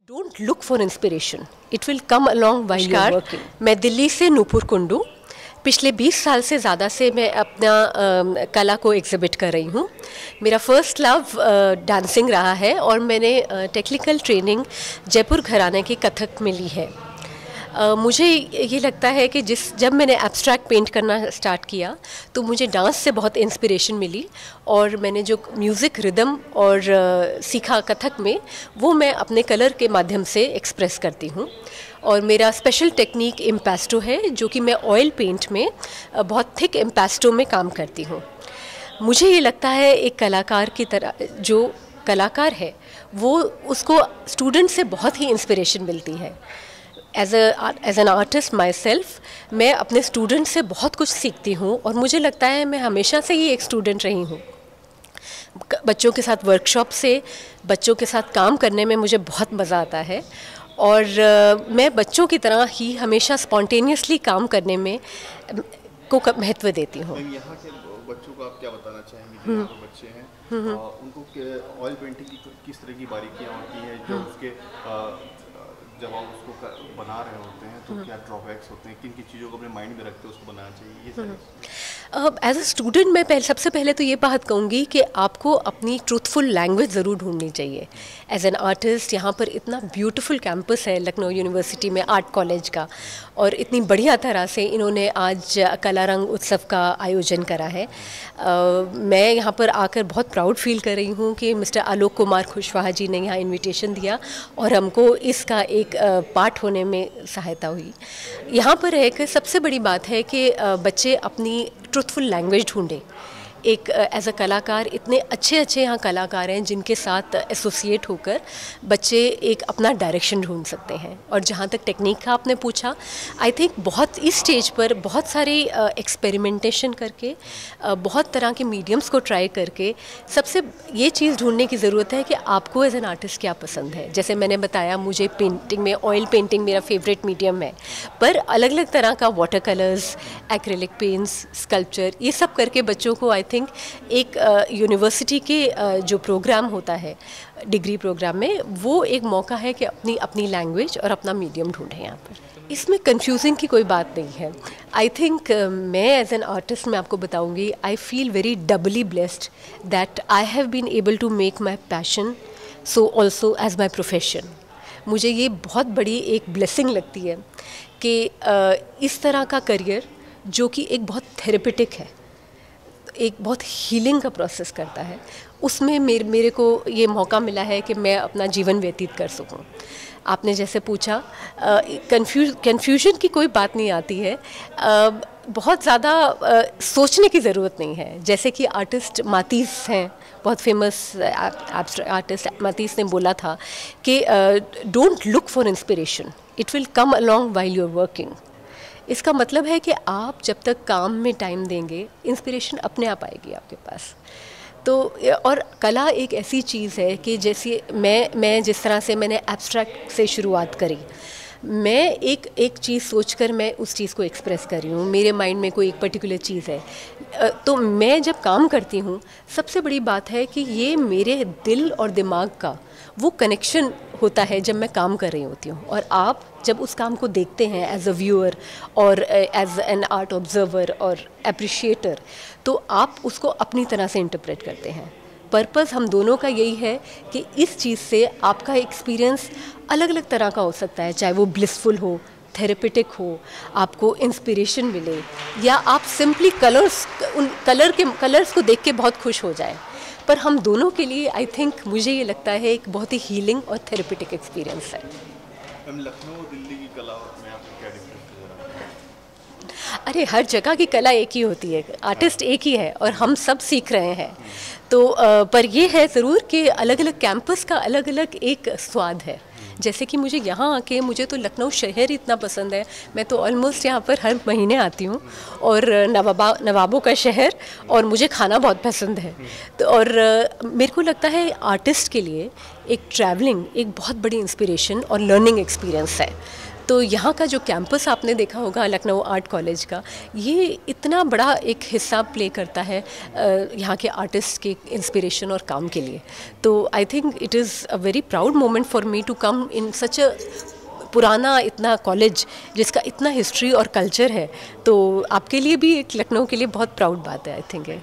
Don't look for inspiration, it will come along while you are working. मैं दिल्ली से नूपुर कुंडू पिछले 20 साल से ज़्यादा से मैं अपना कला को एग्जिबिट कर रही हूँ। मेरा फर्स्ट लव डांसिंग रहा है और मैंने टेक्निकल ट्रेनिंग जयपुर घराने की कथक में ली है। मुझे ये लगता है कि जब मैंने एब्स्ट्रैक्ट पेंट करना स्टार्ट किया तो मुझे डांस से बहुत इंस्पिरेशन मिली और मैंने जो म्यूज़िक रिदम और सीखा कथक में वो मैं अपने कलर के माध्यम से एक्सप्रेस करती हूँ। और मेरा स्पेशल टेक्निक इम्पेस्टो है जो कि मैं ऑयल पेंट में बहुत थिक इम्पेस्टो में काम करती हूँ। मुझे ये लगता है एक कलाकार की तरह जो कलाकार है वो उसको स्टूडेंट से बहुत ही इंस्पिरेशन मिलती है। As an artist myself मैं अपने स्टूडेंट से बहुत कुछ सीखती हूँ और मुझे लगता है मैं हमेशा से ही एक स्टूडेंट रही हूँ। बच्चों के साथ वर्कशॉप से बच्चों के साथ काम करने में मुझे बहुत मज़ा आता है और मैं बच्चों की तरह ही हमेशा स्पॉन्टेनियसली काम करने में को महत्व देती हूँ। यहाँ के बच्चों को आप क्या बताना चाहेंगे? जो बच्चे हैं उनको ऑयल पेंटिंग की किस तरह की बारीकियाँ होती हैं जो उसके जब आप उसको बना रहे होते हैं तो क्या ड्रॉबैक्स होते हैं, किन किन चीज़ों को अपने माइंड में रखते हैं उसको बनाना चाहिए, ये सारी? एज अ स्टूडेंट मैं सबसे पहले तो ये बात कहूँगी कि आपको अपनी ट्रूथफुल लैंग्वेज ज़रूर ढूंढनी चाहिए। एज एन आर्टिस्ट यहाँ पर इतना ब्यूटीफुल कैंपस है लखनऊ यूनिवर्सिटी में आर्ट कॉलेज का और इतनी बढ़िया तरह से इन्होंने आज कला रंग उत्सव का आयोजन करा है। मैं यहाँ पर आकर बहुत प्राउड फील कर रही हूँ कि मिस्टर आलोक कुमार खुशवाहा जी ने यहाँ इन्विटेशन दिया और हमको इसका एक पार्ट होने में सहायता हुई। यहाँ पर है कि सबसे बड़ी बात है कि बच्चे अपनी ट्रूथफुल लैंग्वेज ढूंढें। एक एज अ कलाकार इतने अच्छे यहाँ कलाकार हैं जिनके साथ एसोसिएट होकर बच्चे एक अपना डायरेक्शन ढूंढ सकते हैं। और जहाँ तक टेक्निक का आपने पूछा, आई थिंक बहुत इस स्टेज पर बहुत सारे एक्सपेरिमेंटेशन करके बहुत तरह के मीडियम्स को ट्राई करके सबसे ये चीज़ ढूंढने की ज़रूरत है कि आपको एज एन आर्टिस्ट क्या पसंद है। जैसे मैंने बताया मुझे पेंटिंग में ऑयल पेंटिंग मेरा फेवरेट मीडियम है, पर अलग अलग तरह का water colours, acrylic paints, sculpture, ये सब करके बच्चों को आई थिंक एक यूनिवर्सिटी के जो प्रोग्राम होता है डिग्री प्रोग्राम में वो एक मौका है कि अपनी लैंग्वेज और अपना मीडियम ढूंढें। यहाँ पर इसमें कंफ्यूजिंग की कोई बात नहीं है। आई थिंक मैं एज एन आर्टिस्ट मैं आपको बताऊंगी, I feel very doubly blessed that I have been able to make my passion so also as my profession. मुझे ये बहुत बड़ी एक ब्लेसिंग लगती है कि इस तरह का करियर जो कि एक बहुत थेरेपेटिक है, एक बहुत हीलिंग का प्रोसेस करता है, उसमें मेरे को ये मौका मिला है कि मैं अपना जीवन व्यतीत कर सकूं। आपने जैसे पूछा, कन्फ्यूजन की कोई बात नहीं आती है। बहुत ज़्यादा सोचने की ज़रूरत नहीं है। जैसे कि आर्टिस्ट मातीस हैं, बहुत फेमस आर्टिस्ट मातीस ने बोला था कि don't look for inspiration, it will come along while you are working. इसका मतलब है कि आप जब तक काम में टाइम देंगे इंस्पिरेशन अपने आप आएगी आपके पास। तो और कला एक ऐसी चीज़ है कि जैसे मैं जिस तरह से मैंने एब्स्ट्रैक्ट से शुरुआत करी, मैं एक चीज़ सोचकर मैं उस चीज़ को एक्सप्रेस कर रही हूँ। मेरे माइंड में कोई एक पर्टिकुलर चीज़ है तो मैं जब काम करती हूँ सबसे बड़ी बात है कि ये मेरे दिल और दिमाग का वो कनेक्शन होता है जब मैं काम कर रही होती हूँ। और आप जब उस काम को देखते हैं एज अ व्यूअर और एज एन आर्ट ऑब्जर्वर और अप्रिशिएटर, तो आप उसको अपनी तरह से इंटरप्रेट करते हैं। पर्पस हम दोनों का यही है कि इस चीज़ से आपका एक्सपीरियंस अलग अलग तरह का हो सकता है, चाहे वो ब्लिसफुल हो, थेरेपेटिक हो, आपको इंस्पिरेशन मिले, या आप सिंपली कलर्स को देख के बहुत खुश हो जाए। पर हम दोनों के लिए आई थिंक मुझे ये लगता है एक बहुत ही हीलिंग और थेरेपेटिक एक्सपीरियंस है। लखनऊ दिल्ली की कला में आपको क्या डिफरेंस है? अरे हर जगह की कला एक ही होती है, आर्टिस्ट एक ही है और हम सब सीख रहे हैं। तो पर ये है ज़रूर कि अलग अलग कैंपस का अलग अलग एक स्वाद है। जैसे कि मुझे यहाँ आके मुझे तो लखनऊ शहर इतना पसंद है, मैं तो ऑलमोस्ट यहाँ पर हर महीने आती हूँ, और नवाबों का शहर, और मुझे खाना बहुत पसंद है। तो और मेरे को लगता है आर्टिस्ट के लिए एक ट्रैवलिंग एक बहुत बड़ी इंस्पिरेशन और लर्निंग एक्सपीरियंस है। तो यहाँ का जो कैंपस आपने देखा होगा लखनऊ आर्ट कॉलेज का, ये इतना बड़ा एक हिस्सा प्ले करता है यहाँ के आर्टिस्ट के इंस्पिरेशन और काम के लिए। तो I think it is a very proud moment for me to come in such a पुराना इतना कॉलेज जिसका इतना हिस्ट्री और कल्चर है। तो आपके लिए भी एक लखनऊ के लिए बहुत प्राउड बात है आई थिंक है।